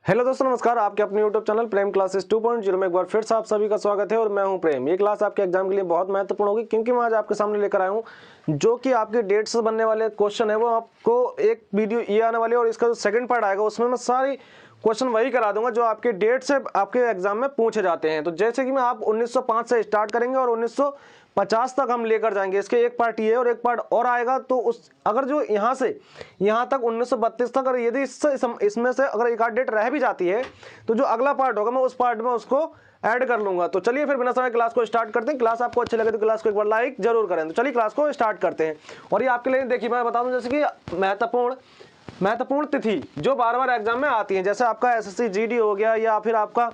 Hello दोस्तों, नमस्कार। आपके अपने यूट्यूब चैनल प्रेम क्लासेस 2.0 में एक बार फिर से आप सभी का स्वागत है और मैं हूं प्रेम। ये क्लास आपके एग्जाम के लिए बहुत महत्वपूर्ण होगी क्योंकि मैं आज आपके सामने लेकर आया हूं जो कि आपके डेट से बनने वाले क्वेश्चन है वो आपको एक वीडियो ये आने वाली है और इसका जो सेकंड पार्ट आएगा उसमें मैं सारी क्वेश्चन वही करा दूंगा जो आपके डेट से आपके एग्जाम में पूछे जाते हैं। तो जैसे कि मैं आप 1905 से स्टार्ट करेंगे और 1950 तक हम लेकर जाएंगे। इसके एक पार्ट ये और एक पार्ट और आएगा। तो उस अगर जो यहाँ से यहाँ तक 1932 तक अगर यदि इसमें से अगर एक आध डेट रह भी जाती है तो जो अगला पार्ट होगा मैं उस पार्ट में उसको ऐड कर लूंगा। तो चलिए फिर बिना समय क्लास को स्टार्ट करते हैं। क्लास आपको अच्छी लगे तो क्लास को एक बार लाइक जरूर करें। तो चलिए क्लास को स्टार्ट करते हैं। और ये आपके लिए देखिए मैं बता दूं जैसे कि महत्वपूर्ण तिथि जो बार बार एग्जाम में आती है, जैसे आपका एसएससी जीडी हो गया या फिर आपका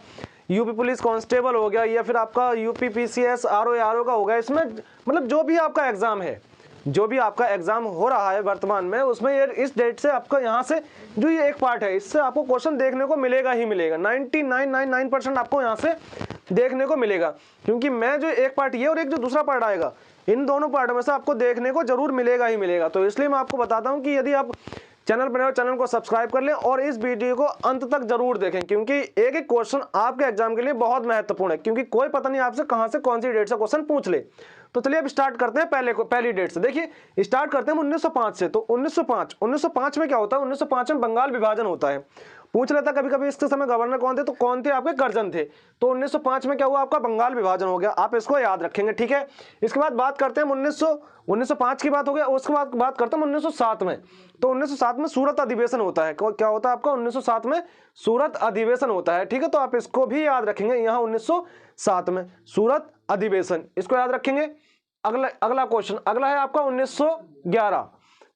यूपी पुलिस कांस्टेबल हो गया या फिर आपका यूपी पीसीएस आरओ का हो गया। इसमें मतलब जो भी आपका एग्जाम है, जो भी आपका एग्जाम हो रहा है वर्तमान में, उसमें ये इस डेट से आपका यहाँ से जो ये एक पार्ट है इससे आपको क्वेश्चन देखने को मिलेगा ही मिलेगा। 99.99% आपको यहाँ से देखने को मिलेगा क्योंकि मैं जो एक पार्ट ये और एक जो दूसरा पार्ट आएगा इन दोनों पार्ट में से आपको देखने को जरूर मिलेगा ही मिलेगा। तो इसलिए मैं आपको बताता हूँ कि यदि आप चैनल पर चैनल को सब्सक्राइब कर लें और इस वीडियो को अंत तक जरूर देखें क्योंकि एक एक क्वेश्चन आपके एग्जाम के लिए बहुत महत्वपूर्ण है क्योंकि कोई पता नहीं आपसे कहां से कौन सी डेट से क्वेश्चन पूछ ले। तो चलिए अब स्टार्ट करते हैं पहली डेट से। देखिए स्टार्ट करते हैं 1905 से। तो 1905 में क्या होता है, 1905 में बंगाल विभाजन होता है। पूछ लेता कभी कभी इसके समय गवर्नर कौन थे, तो कौन थे आपके कर्जन थे। तो 1905 में क्या हुआ, आपका बंगाल विभाजन हो गया। आप इसको याद रखेंगे, ठीक है। इसके बाद बात करते हैं 1905 की बात हो गया। उसके बाद बात करते हैं 1907 में। तो 1907 में सूरत अधिवेशन होता है। क्या होता है आपका 1907 में सूरत अधिवेशन होता है, ठीक है। तो आप इसको भी याद रखेंगे, यहाँ 1907 में सूरत अधिवेशन, इसको याद रखेंगे। अगला क्वेश्चन अगला है आपका 1911।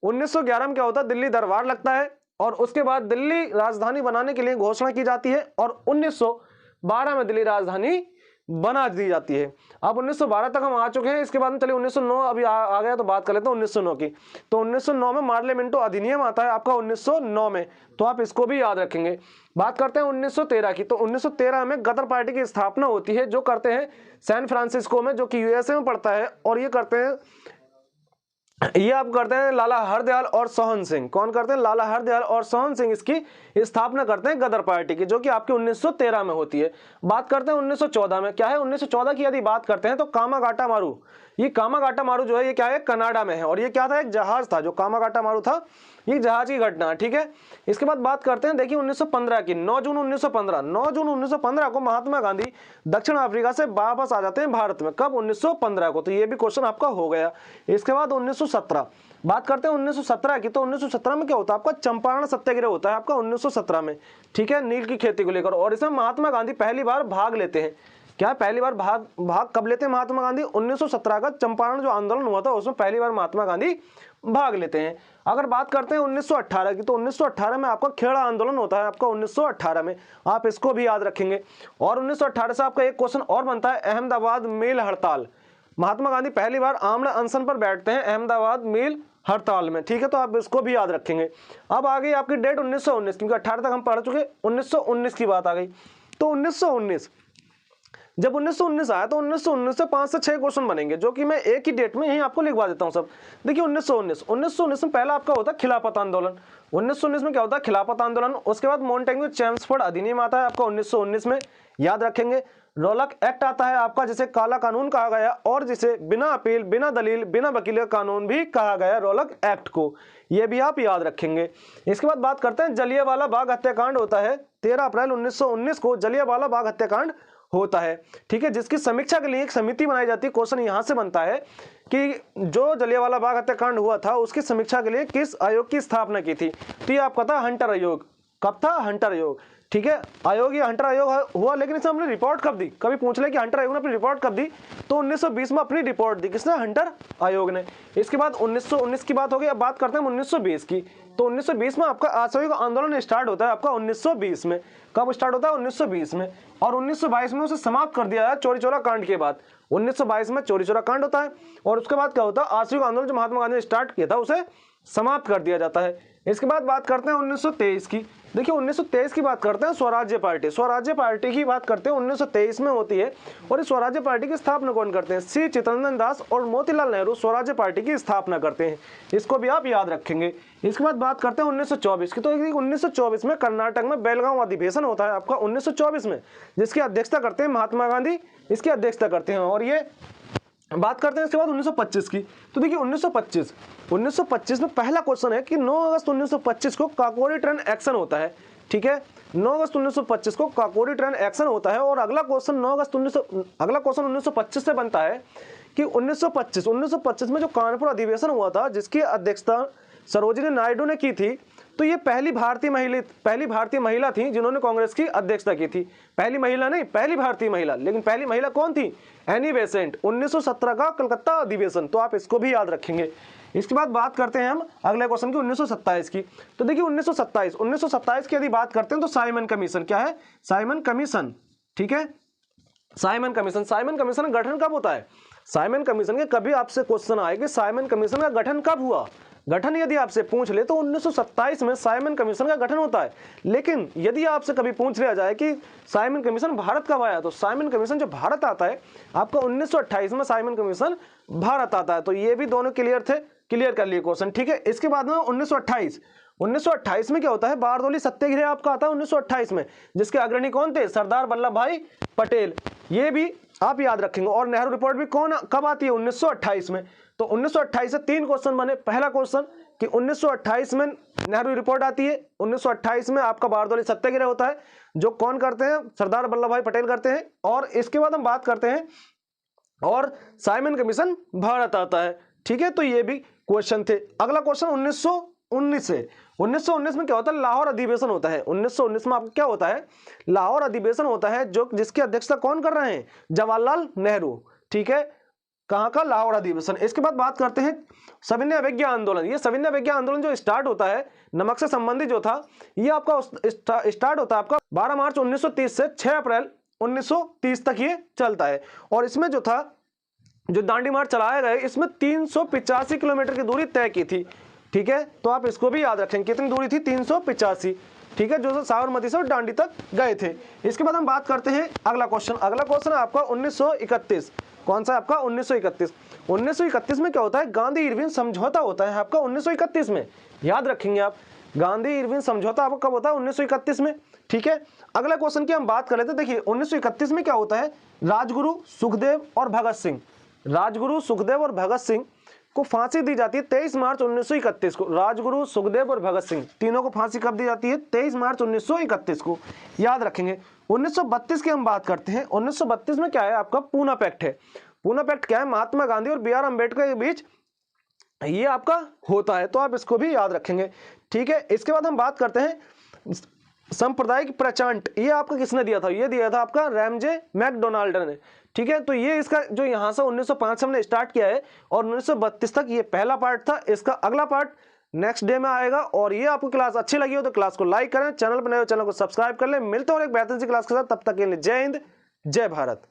1911 में क्या होता है, दिल्ली दरबार लगता है और उसके बाद दिल्ली राजधानी बनाने के लिए घोषणा की जाती है और 1912 में दिल्ली राजधानी बना दी जाती है। अब 1912 तक हम आ चुके हैं। इसके बाद में चलिए 1909 अभी आ गया तो बात कर लेते हैं 1909 की। तो 1909 में मार्लियामेंटो अधिनियम आता है आपका 1909 में, तो आप इसको भी याद रखेंगे। बात करते हैं 1913 की। तो 1913 में गदर पार्टी की स्थापना होती है जो करते हैं सैन फ्रांसिस्को में, जो कि यूएसए में पड़ता है। और ये आप करते हैं लाला हरदयाल और सोहन सिंह। कौन करते हैं, लाला हरदयाल और सोहन सिंह इसकी स्थापना करते हैं गदर पार्टी की, जो कि आपकी 1913 में होती है। बात करते हैं 1914 में। क्या है 1914 की यदि बात करते हैं तो कामागाटा मारू। ये कामागाटा मारू जो है ये क्या है, कनाडा में है। और ये क्या था, एक जहाज था जो कामागाटा मारू था, ये जहाज की घटना है, ठीक है। इसके बाद बात करते हैं देखिए 1915 की। 9 जून 1915 को महात्मा गांधी दक्षिण अफ्रीका से वापस आ जाते हैं भारत में। कब, 1915 को। तो ये भी क्वेश्चन आपका हो गया। इसके बाद 1917 बात करते हैं 1917 की। तो 1917 में क्या होता है आपका, चंपारण सत्याग्रह होता है आपका 1917 में, ठीक है, नील की खेती को लेकर। और इसमें महात्मा गांधी पहली बार भाग लेते हैं। क्या पहली बार भाग कब लेते हैं महात्मा गांधी, 1917 का चंपारण जो आंदोलन हुआ था उसमें पहली बार महात्मा गांधी भाग लेते हैं। अगर बात करते हैं 1918 की, तो 1918 में आपका खेड़ा आंदोलन होता है आपका 1918 में, आप इसको भी याद रखेंगे। और 1918 से आपका एक क्वेश्चन और बनता है, अहमदाबाद मिल हड़ताल। महात्मा गांधी पहली बार आमरण अनशन पर बैठते हैं अहमदाबाद मिल हड़ताल में, ठीक है। तो आप इसको भी याद रखेंगे। अब आ गई आपकी डेट 1919, क्योंकि 18 तक हम पढ़ चुके, 1919 की बात आ गई। तो 1919 जब 1919 आया तो 1919 से 5 से 6 क्वेश्चन बनेंगे जो कि मैं एक ही डेट में यहीं आपको लिखवा देता हूं सब। देखिए 1919 में पहला आपका होता है खिलाफत आंदोलन। 1919 में क्या होता है, खिलाफत आंदोलन। उसके बाद मॉन्टेग्यू चैम्सफोर्ड अधिनियम आता है आपका 1919 में, याद रखेंगे। रॉलक एक्ट आता है आपका, जिसे काला कानून कहा गया और जिसे बिना अपील, बिना दलील, बिना वकील का कानून भी कहा गया, रॉलक एक्ट को। यह भी आप याद रखेंगे। इसके बाद बात करते हैं जलियांवाला बाग हत्याकांड होता है 13 अप्रैल 1919 को जलियांवाला बाग हत्याकांड होता है, ठीक है, जिसकी समीक्षा के लिए एक समिति बनाई जाती है। क्वेश्चन यहां से बनता है कि जो जलियांवाला बाग हत्याकांड हुआ था उसकी समीक्षा के लिए किस आयोग की स्थापना की थी। तो ये आपका था हंटर आयोग। कब था, हंटर आयोग, ठीक है। आयोग ये हंटर आयोग हुआ, लेकिन इसने अपनी रिपोर्ट कब दी, कभी पूछ ले कि हंटर आयोग ने अपनी रिपोर्ट कब दी, तो 1920 में अपनी रिपोर्ट दी। किसने, हंटर आयोग ने। इसके बाद 1919 की बात हो गई। अब बात करते हैं 1920 की। तो 1920 में आपका असहयोग आंदोलन स्टार्ट होता है आपका 1920 में। कब स्टार्ट होता है, 1920 में। और 1922 में उसे समाप्त कर दिया है चौरी चौरा कांड के बाद। 1922 में चौरी चौरा कांड होता है और उसके बाद क्या होता है, असहयोग आंदोलन जो महात्मा गांधी ने स्टार्ट किया था उसे समाप्त कर दिया जाता है। इसके बाद बात करते हैं 1923 की। देखिए 1923 की बात करते हैं, स्वराज्य पार्टी, स्वराज्य पार्टी की बात करते हैं 1923 में होती है। और इस स्वराज्य पार्टी की स्थापना कौन करते हैं? श्री चित्तरंजन दास और मोतीलाल नेहरू स्वराज्य पार्टी की स्थापना करते हैं। इसको भी आप याद रखेंगे। इसके बाद बात करते हैं 1924 की। तो 1924 में कर्नाटक में बेलगांव अधिवेशन होता है आपका 1924 में, जिसकी अध्यक्षता करते हैं महात्मा गांधी, इसकी अध्यक्षता करते हैं। और ये बात करते हैं इसके बाद 1925 की। तो देखिए 1925 में पहला क्वेश्चन है कि 9 अगस्त 1925 को काकोरी ट्रेन एक्शन होता है। ठीक है, 9 अगस्त 1925 को काकोरी ट्रेन एक्शन होता है। और अगला क्वेश्चन 1925 से बनता है कि 1925 में जो कानपुर अधिवेशन हुआ था, जिसकी अध्यक्षता सरोजिनी नायडू ने की थी। तो ये पहली भारतीय महिला थी जिन्होंने कांग्रेस की अध्यक्षता की थी। पहली महिला नहीं, पहली भारतीय महिला। लेकिन पहली महिला कौन थी? Annie Besant. 1917 का कलकत्ता अधिवेशन, तो आप इसको भी याद रखेंगे। इसके बाद बात करते हैं हम अगले क्वेश्चन की 1927 की। तो देखिए 1927 की यदि बात करते हैं तो साइमन कमीशन, क्या है? Simon commission. ठीक है, साइमन कमीशन का गठन कब होता है? साइमन कमीशन के कभी आपसे क्वेश्चन आए कि साइमन कमीशन का गठन कब हुआ? गठन यदि आपसे पूछ ले तो 1927 में साइमन कमीशन का गठन होता है। लेकिन यदि आपसे कभी पूछ लिया जाए कि साइमन कमीशन भारत कब आया, तो साइमन कमीशन जो भारत आता है आपका 1928 में साइमन कमीशन भारत आता है। तो ये भी दोनों क्लियर थे, क्लियर कर लिए क्वेश्चन। ठीक है, इसके बाद में 1928 में क्या होता है? बारदोली सत्याग्रह आपका आता है 1928 में, जिसके अग्रणी कौन थे? सरदार वल्लभ भाई पटेल। ये भी आप याद रखेंगे। और नेहरू रिपोर्ट भी कब आती है? 1928 में। तो 1928 से 3 क्वेश्चन बने। पहला क्वेश्चन कि 1928 में नेहरू रिपोर्ट आती है, 1928 में आपका बारदोली सत्याग्रह होता है, जो कौन करते हैं? सरदार वल्लभ भाई पटेल करते हैं। और इसके बाद हम बात करते हैं और साइमन कमीशन भारत आता है। ठीक है, तो ये भी क्वेश्चन थे। अगला क्वेश्चन 1919 से। 1919 में क्या होता है? लाहौर अधिवेशन होता है। 1919 में आपका क्या होता है? लाहौर अधिवेशन होता है, जो जिसकी अध्यक्षता कौन कर रहे हैं? जवाहरलाल नेहरू। ठीक है, कहां का? लाहौर अधिवेशन। इसके बाद बात करते हैं सविनय अवज्ञा आंदोलन। ये सविनय अवज्ञा आंदोलन जो स्टार्ट होता है नमक से संबंधित जो था, ये आपका स्टार्ट होता है आपका 12 मार्च 1930 से 6 अप्रैल 1930 तक ये चलता है। और इसमें जो था, जो दांडी मार्च चलाया गया, इसमें 385 किलोमीटर की दूरी तय की थी। ठीक है, तो आप इसको भी याद रखें, कितनी दूरी थी? 385। ठीक है, जो साबरमती से दांडी तक गए थे। इसके बाद हम बात करते हैं अगला क्वेश्चन है आपका 1931। कौन सा? आपका 1931। 1931 में क्या होता है? गांधी इरविन समझौता होता है आपका 1931 में। याद रखेंगे आप, गांधी इरविन समझौता आपका कब होता है? 1931 में। ठीक है, अगला क्वेश्चन की हम बात कर लेते हैं। देखिए 1931 में क्या होता है? राजगुरु सुखदेव और भगत सिंह को फांसी दी जाती है 23 मार्च 1931 को। राजगुरु, सुखदेव और भगत सिंह तीनों को फांसी कब दी जाती है? 23 मार्च 1931 को। याद रखेंगे। 1932 की हम बात करते हैं। 1932 में क्या है? आपका पूना पैक्ट है। पूना पैक्ट क्या है? महात्मा गांधी और बी आर अम्बेडकर के बीच ये आपका होता है, तो आप इसको भी याद रखेंगे। ठीक है, इसके बाद हम बात करते हैं सांप्रदायिक प्रचांट। ये आपका किसने दिया था? ये दिया था आपका रैमजे मैकडोनाल्ड ने। ठीक है, तो ये इसका जो यहाँ से 1905 से हमने स्टार्ट किया है और 1932 तक ये पहला पार्ट था। इसका अगला पार्ट नेक्स्ट डे में आएगा। और ये आपको क्लास अच्छी लगी हो तो क्लास को लाइक करें, चैनल पर नए हो चैनल को सब्सक्राइब कर लें। मिलते हैं और एक बेहतरीन सी क्लास के साथ, तब तक के लिए जय हिंद, जय भारत।